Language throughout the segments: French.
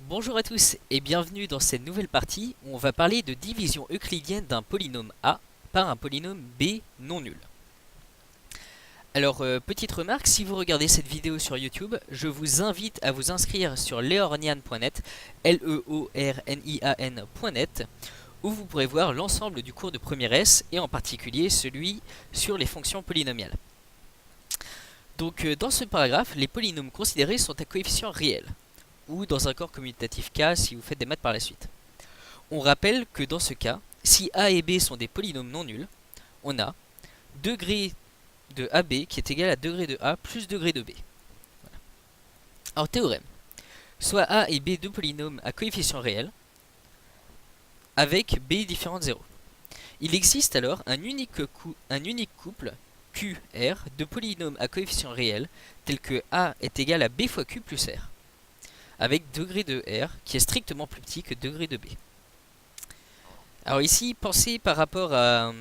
Bonjour à tous et bienvenue dans cette nouvelle partie où on va parler de division euclidienne d'un polynôme A par un polynôme B non nul. Alors, petite remarque, si vous regardez cette vidéo sur YouTube, je vous invite à vous inscrire sur leornian.net, leornian.net, où vous pourrez voir l'ensemble du cours de première S et en particulier celui sur les fonctions polynomiales. Donc, dans ce paragraphe, les polynômes considérés sont à coefficient réel, ou dans un corps commutatif K si vous faites des maths par la suite. On rappelle que dans ce cas, si A et B sont des polynômes non nuls, on a degré de AB qui est égal à degré de A plus degré de B. Voilà. Alors théorème, soit A et B deux polynômes à coefficient réel, avec B différent de 0. Il existe alors un unique couple QR de polynômes à coefficient réel, tel que A est égal à B fois Q plus R, avec degré de R qui est strictement plus petit que degré de B. Alors ici, pensez par rapport à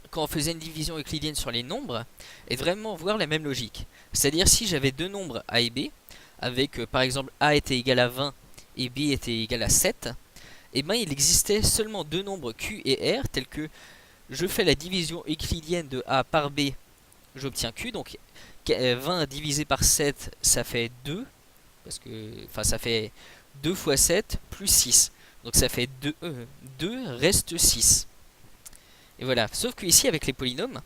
quand on faisait une division euclidienne sur les nombres, et vraiment voir la même logique. C'est-à-dire si j'avais deux nombres A et B, avec par exemple A était égal à 20 et B était égal à 7, et bien il existait seulement deux nombres Q et R, tels que je fais la division euclidienne de A par B, j'obtiens Q, donc 20 divisé par 7, ça fait 2, parce que, ça fait 2 fois 7 plus 6. Donc ça fait 2 reste 6. Et voilà. Sauf que ici avec les polynômes,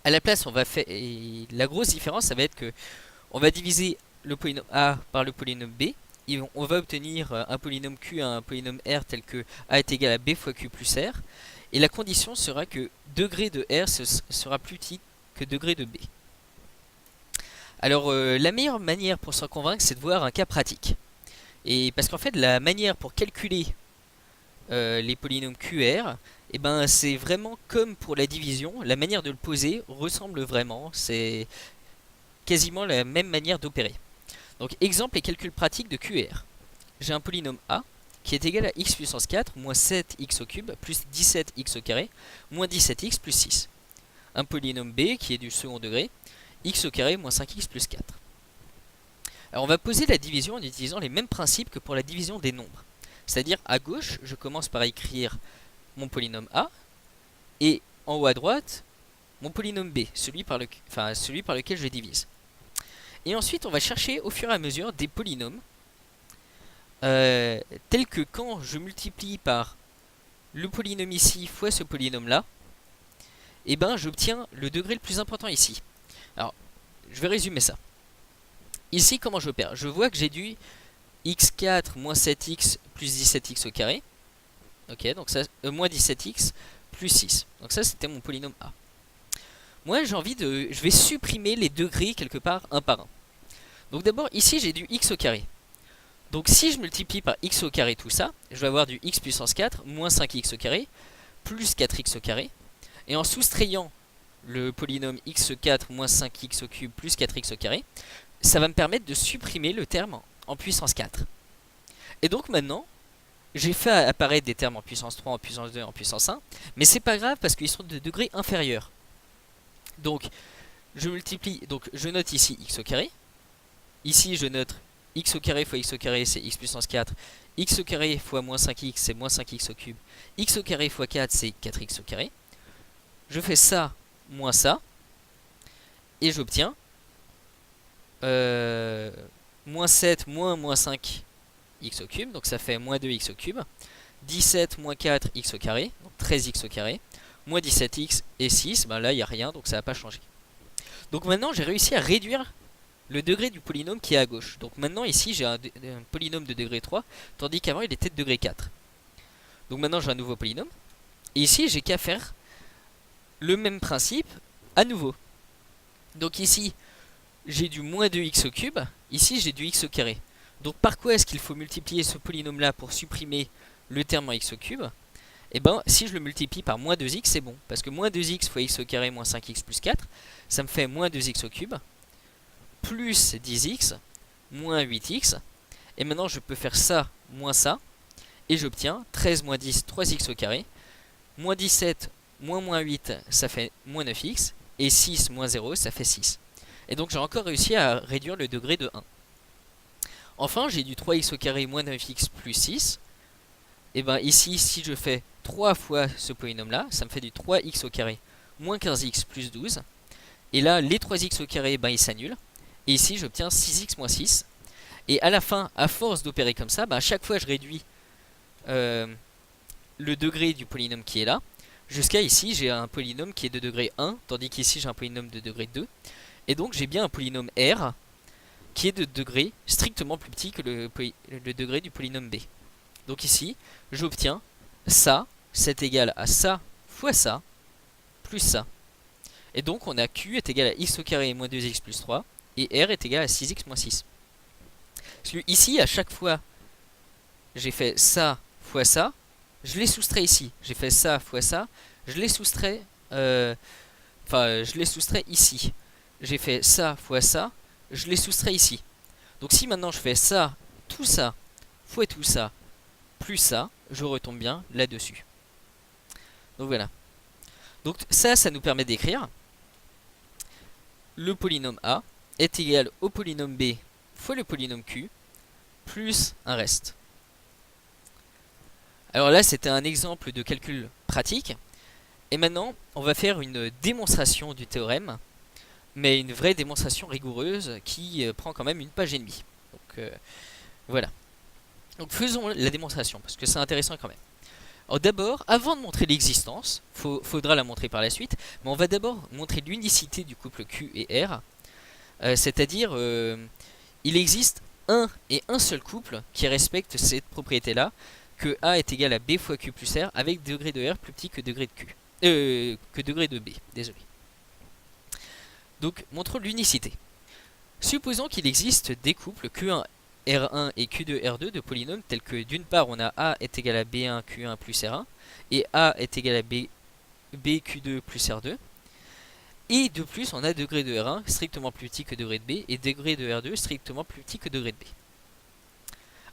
à la place on va faire. Et la grosse différence ça va être que on va diviser le polynôme A par le polynôme B. Et on va obtenir un polynôme Q et un polynôme R tel que A est égal à B fois Q plus R. Et la condition sera que degré de R sera plus petit que degré de B. Alors la meilleure manière pour s'en convaincre c'est de voir un cas pratique. Et parce qu'en fait la manière pour calculer les polynômes QR, et ben c'est vraiment comme pour la division, la manière de le poser ressemble vraiment, c'est quasiment la même manière d'opérer. Donc exemple et calcul pratique de QR. J'ai un polynôme A qui est égal à x puissance 4 moins 7x au cube plus 17x au carré moins 17x plus 6. Un polynôme B qui est du second degré, x au carré moins 5x plus 4. Alors on va poser la division en utilisant les mêmes principes que pour la division des nombres. C'est-à-dire à gauche, je commence par écrire mon polynôme A, et en haut à droite, mon polynôme B, celui par lequel je divise. Et ensuite, on va chercher au fur et à mesure des polynômes, tels que quand je multiplie par le polynôme ici fois ce polynôme-là, et ben j'obtiens le degré le plus important ici. Alors, je vais résumer ça. Ici, comment j'opère? Je vois que j'ai du x4 moins 7x plus 17x au carré. Ok, donc ça, moins 17x plus 6. Donc ça, c'était mon polynôme A. Moi, je vais supprimer les degrés quelque part, un par un. Donc d'abord, ici, j'ai du x au carré. Donc si je multiplie par x au carré tout ça, je vais avoir du x puissance 4 moins 5x au carré plus 4x au carré. Et en soustrayant le polynôme x4 moins 5x au cube plus 4x au carré, ça va me permettre de supprimer le terme en puissance 4. Et donc maintenant, j'ai fait apparaître des termes en puissance 3, en puissance 2, en puissance 1, mais c'est pas grave parce qu'ils sont de degrés inférieurs. Donc, je multiplie, donc je note ici x au carré. Ici, je note x au carré fois x au carré, c'est x puissance 4. X au carré fois moins 5x, c'est moins 5x au cube. X au carré fois 4, c'est 4x au carré. Je fais ça, moins ça, et j'obtiens moins 7 moins 5 x au cube, donc ça fait moins 2x au cube, 17 moins 4 x au carré, donc 13x au carré, moins 17x et 6, ben là il n'y a rien, donc ça n'a pas changé. Donc maintenant j'ai réussi à réduire le degré du polynôme qui est à gauche. Donc maintenant ici j'ai un polynôme de degré 3, tandis qu'avant il était de degré 4. Donc maintenant j'ai un nouveau polynôme, et ici j'ai qu'à faire le même principe à nouveau. Donc ici j'ai du moins 2x au cube, ici j'ai du x au carré. Donc par quoi est-ce qu'il faut multiplier ce polynôme là pour supprimer le terme en x au cube? Et ben si je le multiplie par moins 2x c'est bon, parce que moins 2x fois x au carré moins 5x plus 4, ça me fait moins 2x au cube, plus 10x, moins 8x, et maintenant je peux faire ça, moins ça, et j'obtiens 13 moins 10, 3x au carré, moins 17, moins 8, ça fait moins 9x, et 6 moins 0, ça fait 6. Et donc j'ai encore réussi à réduire le degré de 1. Enfin, j'ai du 3x au carré moins 9x plus 6. Et ben ici, si je fais 3 fois ce polynôme-là, ça me fait du 3x au carré moins 15x plus 12. Et là, les 3x au carré, ben, ils s'annulent. Et ici, j'obtiens 6x moins 6. Et à la fin, à force d'opérer comme ça, ben, à chaque fois, je réduis le degré du polynôme qui est là. Jusqu'à ici, j'ai un polynôme qui est de degré 1, tandis qu'ici, j'ai un polynôme de degré 2. Et donc, j'ai bien un polynôme R qui est de degré strictement plus petit que le degré du polynôme B. Donc ici, j'obtiens ça, c'est égal à ça fois ça, plus ça. Et donc on a Q est égal à x au carré moins 2x plus 3, et R est égal à 6x moins 6. Parce que ici, à chaque fois, j'ai fait ça fois ça, je les soustrais ici. J'ai fait ça fois ça, je les soustrais, je les soustrais ici. J'ai fait ça fois ça, je les soustrais ici. Donc si maintenant je fais ça fois tout ça, plus ça, je retombe bien là-dessus. Donc voilà. Donc ça nous permet d'écrire le polynôme A est égal au polynôme B fois le polynôme Q plus un reste. Alors là, c'était un exemple de calcul pratique. Et maintenant, on va faire une démonstration du théorème, mais une vraie démonstration rigoureuse qui prend quand même une page et demie. Donc voilà. Donc faisons la démonstration, parce que c'est intéressant quand même. Alors d'abord, avant de montrer l'existence, faudra la montrer par la suite, mais on va d'abord montrer l'unicité du couple Q et R. C'est-à-dire, il existe un et un seul couple qui respecte cette propriété-là, que A est égal à B fois Q plus R, avec degré de R plus petit que degré de Q. Que degré de B, désolé. Donc, montrons l'unicité. Supposons qu'il existe des couples Q1 R1 et Q2 R2 de polynômes tels que d'une part on a A est égal à B1 Q1 plus R1 et A est égal à B Q2 plus R2. Et de plus on a degré de R1 strictement plus petit que degré de B et degré de R2 strictement plus petit que degré de B.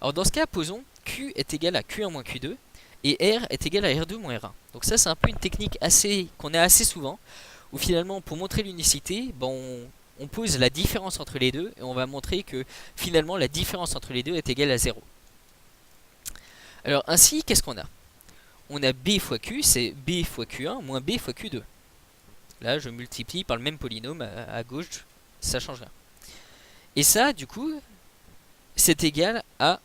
Alors dans ce cas, posons Q est égal à Q1 moins Q2 et R est égal à R2 moins R1. Donc ça c'est un peu une technique qu'on a assez souvent, où finalement pour montrer l'unicité, bon, on pose la différence entre les deux et on va montrer que finalement la différence entre les deux est égale à 0. Alors ainsi, qu'est-ce qu'on a? On a B fois Q, c'est B fois Q1 moins B fois Q2. Là, je multiplie par le même polynôme à gauche, ça change rien. Et ça, du coup, c'est égal à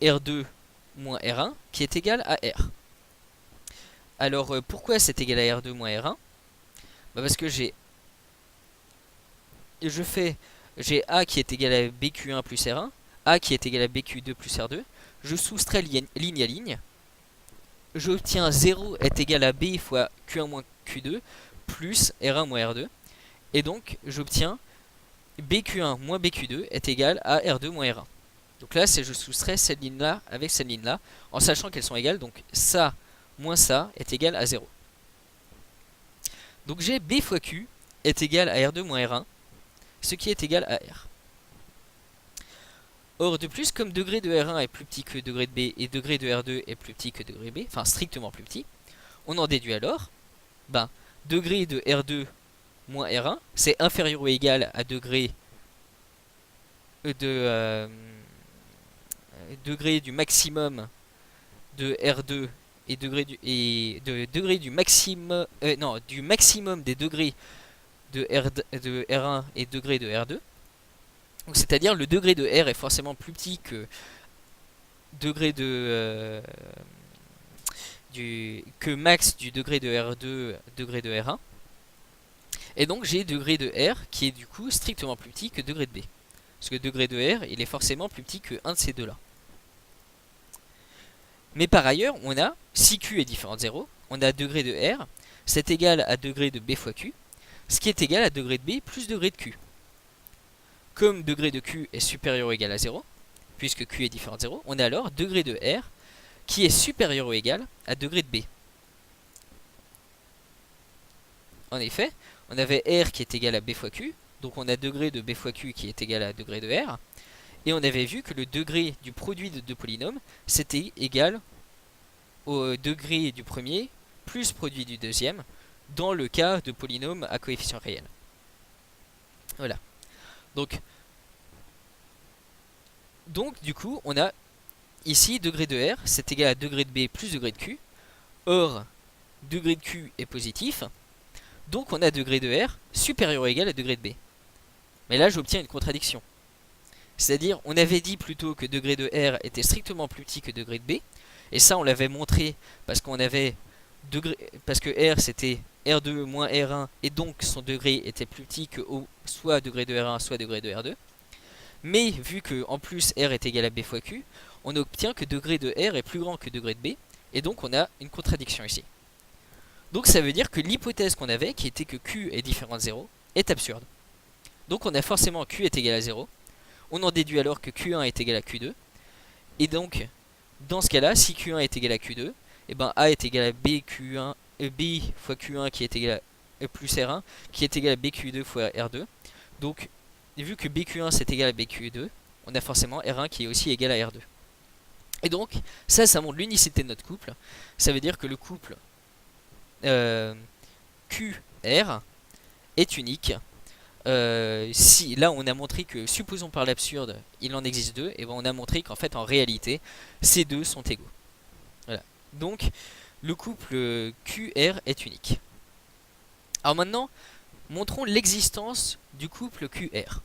R2 moins R1, qui est égal à R. Alors, pourquoi c'est égal à R2 moins R1? Parce que j'ai A qui est égal à BQ1 plus R1, A qui est égal à BQ2 plus R2, je soustrais ligne à ligne, j'obtiens 0 est égal à B fois Q1 moins Q2 plus R1 moins R2, et donc j'obtiens BQ1 moins BQ2 est égal à R2 moins R1. Donc là, je soustrais cette ligne-là avec cette ligne-là, en sachant qu'elles sont égales, donc ça moins ça est égal à 0. Donc j'ai B fois Q est égal à R2 moins R1, ce qui est égal à R. Or de plus, comme degré de R1 est plus petit que degré de B et degré de R2 est plus petit que degré B, enfin strictement plus petit, on en déduit alors, degré de R2 moins R1, c'est inférieur ou égal à degré degré du maximum de R2 et degré du maximum du maximum des degrés de R1 et degré de R2. Donc c'est-à-dire le degré de R est forcément plus petit que degré de que max du degré de R2 degré de R1. Et donc j'ai degré de R qui est du coup strictement plus petit que degré de B. Parce que degré de R, il est forcément plus petit que un de ces deux-là. Mais par ailleurs, on a, si Q est différent de 0, on a degré de R, c'est égal à degré de B fois Q, ce qui est égal à degré de B plus degré de Q. Comme degré de Q est supérieur ou égal à 0, puisque Q est différent de 0, on a alors degré de R qui est supérieur ou égal à degré de B. En effet, on avait R qui est égal à B fois Q, donc on a degré de B fois Q qui est égal à degré de R, et on avait vu que le degré du produit de deux polynômes, c'était égal au degré du premier plus produit du deuxième, dans le cas de polynômes à coefficient réel. Voilà. Donc, Donc du coup, on a ici degré de R, c'est égal à degré de B plus degré de Q. Or, degré de Q est positif, donc on a degré de R supérieur ou égal à degré de B. Mais là, j'obtiens une contradiction. C'est-à-dire, on avait dit plutôt que degré de R était strictement plus petit que degré de B, et ça, on l'avait montré parce qu'on avait parce que R c'était R2 moins R1, et donc son degré était plus petit que soit degré de R1, soit degré de R2. Mais vu que en plus R est égal à B fois Q, on obtient que degré de R est plus grand que degré de B, et donc on a une contradiction ici. Donc ça veut dire que l'hypothèse qu'on avait, qui était que Q est différent de 0, est absurde. Donc on a forcément Q est égal à 0. On en déduit alors que Q1 est égal à Q2. Et donc, dans ce cas-là, si Q1 est égal à Q2, et ben A est égal à B fois Q1 qui est égal à plus R1, qui est égal à BQ2 fois R2. Donc, vu que BQ1 c'est égal à BQ2, on a forcément R1 qui est aussi égal à R2. Et donc, ça montre l'unicité de notre couple. Ça veut dire que le couple QR est unique. Si là on a montré que, supposons par l'absurde, il en existe deux, et ben on a montré qu'en fait en réalité ces deux sont égaux. Voilà. Donc le couple QR est unique. Alors maintenant, montrons l'existence du couple QR.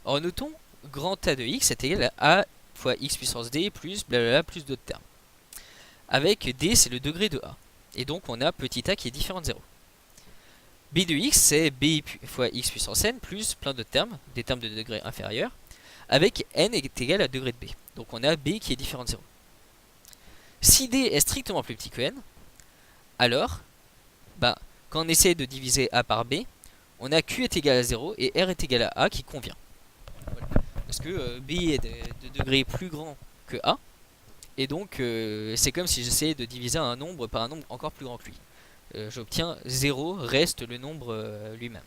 Alors notons grand A de x est égal à A fois x puissance d plus blablabla plus d'autres termes. Avec d c'est le degré de A. Et donc on a petit a qui est différent de 0. B de x c'est b fois x puissance n plus plein d'autres termes, des termes de degré inférieur, avec n est égal à degré de b. Donc on a b qui est différent de 0. Si d est strictement plus petit que n, alors, quand on essaie de diviser a par b, on a q est égal à 0 et r est égal à a qui convient. Voilà. Parce que b est de degré plus grand que a, et donc c'est comme si j'essayais de diviser un nombre par un nombre encore plus grand que lui. J'obtiens 0 reste le nombre lui-même.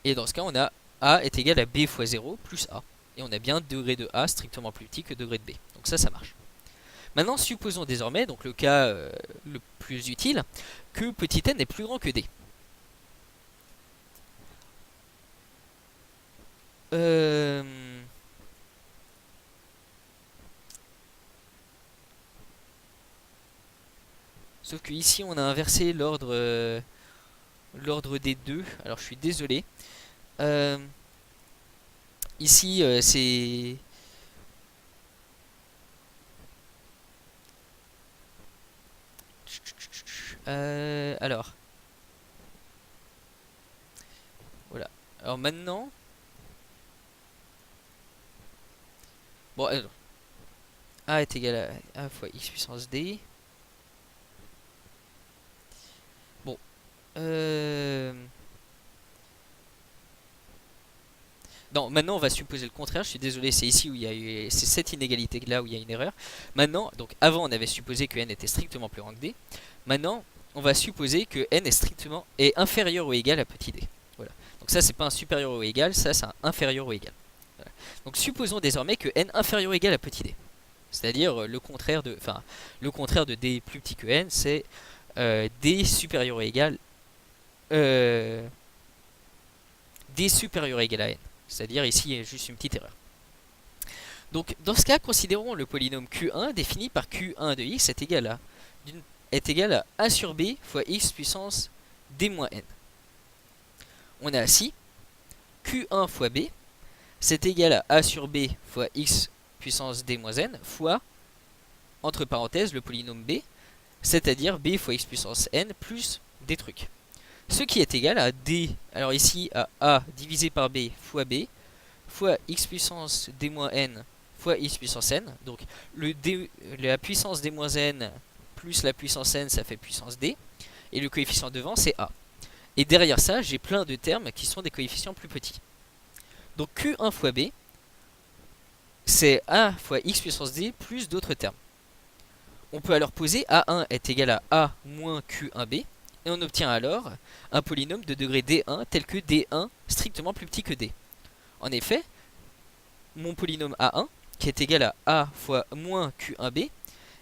Et dans ce cas, on a a est égal à b fois 0 plus a. Et on a bien degré de a strictement plus petit que degré de b. Donc ça marche. Maintenant, supposons désormais, donc le cas le plus utile, que petit n est plus grand que d. Sauf que ici on a inversé l'ordre des deux. Alors je suis désolé. Ici c'est alors voilà. Alors maintenant bon alors, a est égal à a fois x puissance d. Bon non, maintenant on va supposer le contraire, je suis désolé, c'est ici où il y a eu, c'est cette inégalité là où il y a une erreur. Maintenant, donc avant on avait supposé que n était strictement plus grand que d. Maintenant, on va supposer que n est inférieur ou égal à petit d. Voilà. Donc ça c'est pas un supérieur ou égal, ça c'est un inférieur ou égal. Voilà. Donc supposons désormais que n inférieur ou égal à petit d. C'est-à-dire le contraire de d plus petit que n, c'est d supérieur ou égal d supérieur ou égal à n. C'est-à-dire ici il y a juste une petite erreur. Donc dans ce cas, considérons le polynôme Q1 défini par Q1 de x est égal à a sur b fois x puissance d moins n. On a ainsi Q1 fois b, c'est égal à a sur b fois x puissance d moins n fois, entre parenthèses, le polynôme b, c'est-à-dire b fois x puissance n plus des trucs. Ce qui est égal à d, alors ici à a divisé par b fois x puissance d moins n fois x puissance n. Donc la puissance d moins n plus la puissance n, ça fait puissance d. Et le coefficient devant, c'est a. Et derrière ça, j'ai plein de termes qui sont des coefficients plus petits. Donc q1 fois b, c'est a fois x puissance d plus d'autres termes. On peut alors poser a1 est égal à a moins q1b. Et on obtient alors un polynôme de degré d1 tel que d1 strictement plus petit que d. En effet, mon polynôme a1, qui est égal à a fois moins q1b,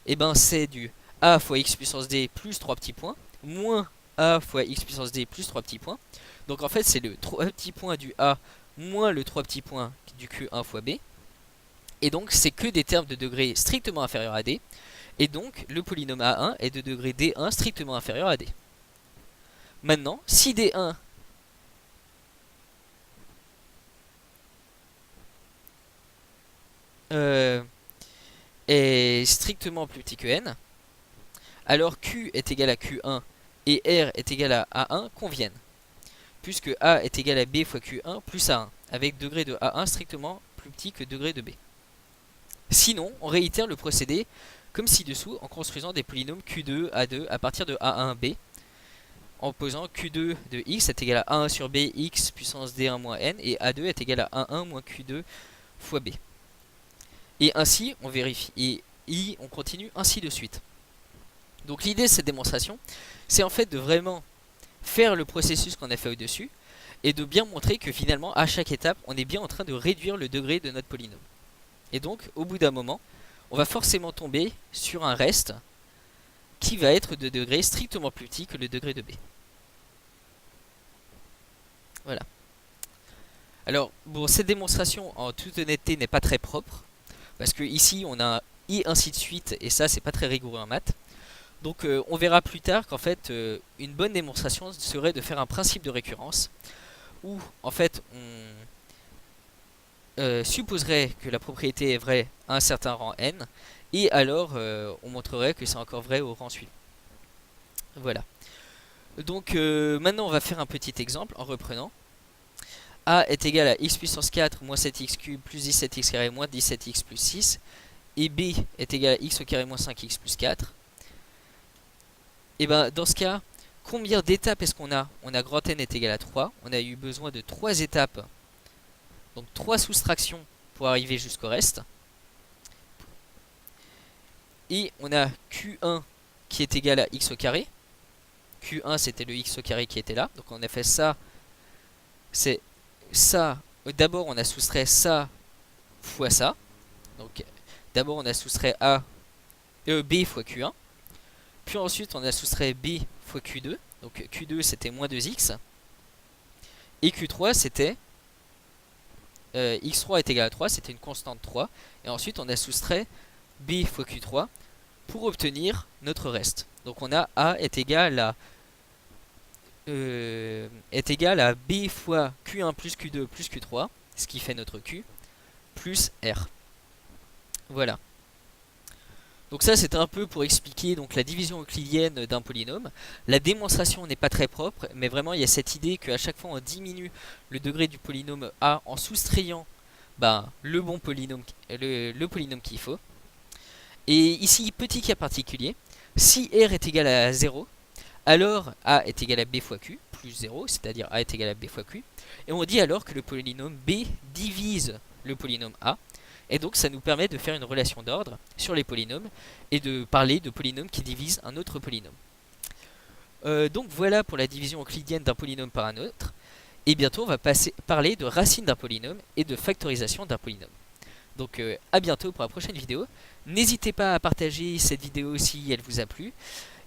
et ben c'est du a fois x puissance d plus 3 petits points, moins a fois x puissance d plus 3 petits points. Donc en fait c'est le 3 petits points du a moins le 3 petits points du Q1 fois B. Et donc c'est que des termes de degré strictement inférieur à D. Et donc le polynôme A1 est de degré D1 strictement inférieur à D. Maintenant, si D1 est strictement plus petit que N, alors Q est égal à Q1 et R est égal à A1 conviennent, puisque A est égal à B fois Q1 plus A1, avec degré de A1 strictement plus petit que degré de B. Sinon, on réitère le procédé comme ci-dessous en construisant des polynômes Q2, A2 à partir de A1, B, en posant Q2 de X est égal à A1 sur B, X puissance D1 moins N, et A2 est égal à A1 moins Q2 fois B. Et ainsi, on vérifie, et on continue ainsi de suite. Donc l'idée de cette démonstration, c'est en fait de vraiment faire le processus qu'on a fait au-dessus, et de bien montrer que finalement, à chaque étape, on est bien en train de réduire le degré de notre polynôme. Et donc, au bout d'un moment, on va forcément tomber sur un reste qui va être de degré strictement plus petit que le degré de B. Voilà. Alors, bon, cette démonstration, en toute honnêteté, n'est pas très propre, parce que ici, on a un et ainsi de suite, et ça, c'est pas très rigoureux en maths. Donc, on verra plus tard qu'en fait, une bonne démonstration serait de faire un principe de récurrence, où, en fait, on supposerait que la propriété est vraie à un certain rang n, et alors on montrerait que c'est encore vrai au rang suivant. Voilà. Donc maintenant on va faire un petit exemple en reprenant. A est égal à x puissance 4 moins 7x cube plus 17x carré moins 17x plus 6, et B est égal à x au carré moins 5x plus 4. Et ben dans ce cas, combien d'étapes est-ce qu'on a? On a grand N est égal à 3, on a eu besoin de 3 étapes, donc 3 soustractions pour arriver jusqu'au reste. Et on a Q1 qui est égal à x au carré. Q1 c'était le x au carré qui était là. Donc on a fait ça. C'est ça. D'abord on a soustrait ça fois ça. Donc d'abord on a soustrait B fois Q1. Puis ensuite on a soustrait B fois Q2. Donc Q2 c'était moins 2x. Et Q3 c'était x3 est égal à 3. C'était une constante 3. Et ensuite on a soustrait B fois Q3 pour obtenir notre reste. Donc on a A est égal à B fois Q1 plus Q2 plus Q3, ce qui fait notre Q, plus R. Voilà. Donc ça c'est un peu pour expliquer donc la division euclidienne d'un polynôme. La démonstration n'est pas très propre, mais vraiment il y a cette idée qu'à chaque fois on diminue le degré du polynôme A en soustrayant le bon polynôme, le polynôme qu'il faut. Et ici, petit cas particulier, si R est égal à 0, alors A est égal à B fois Q, plus 0, c'est-à-dire A est égal à B fois Q. Et on dit alors que le polynôme B divise le polynôme A. Et donc ça nous permet de faire une relation d'ordre sur les polynômes et de parler de polynômes qui divisent un autre polynôme. Donc voilà pour la division euclidienne d'un polynôme par un autre. Et bientôt on va parler de racine d'un polynôme et de factorisation d'un polynôme. Donc à bientôt pour la prochaine vidéo. N'hésitez pas à partager cette vidéo si elle vous a plu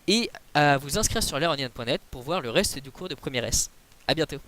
et à vous inscrire sur learningnet pour voir le reste du cours de première S. A bientôt.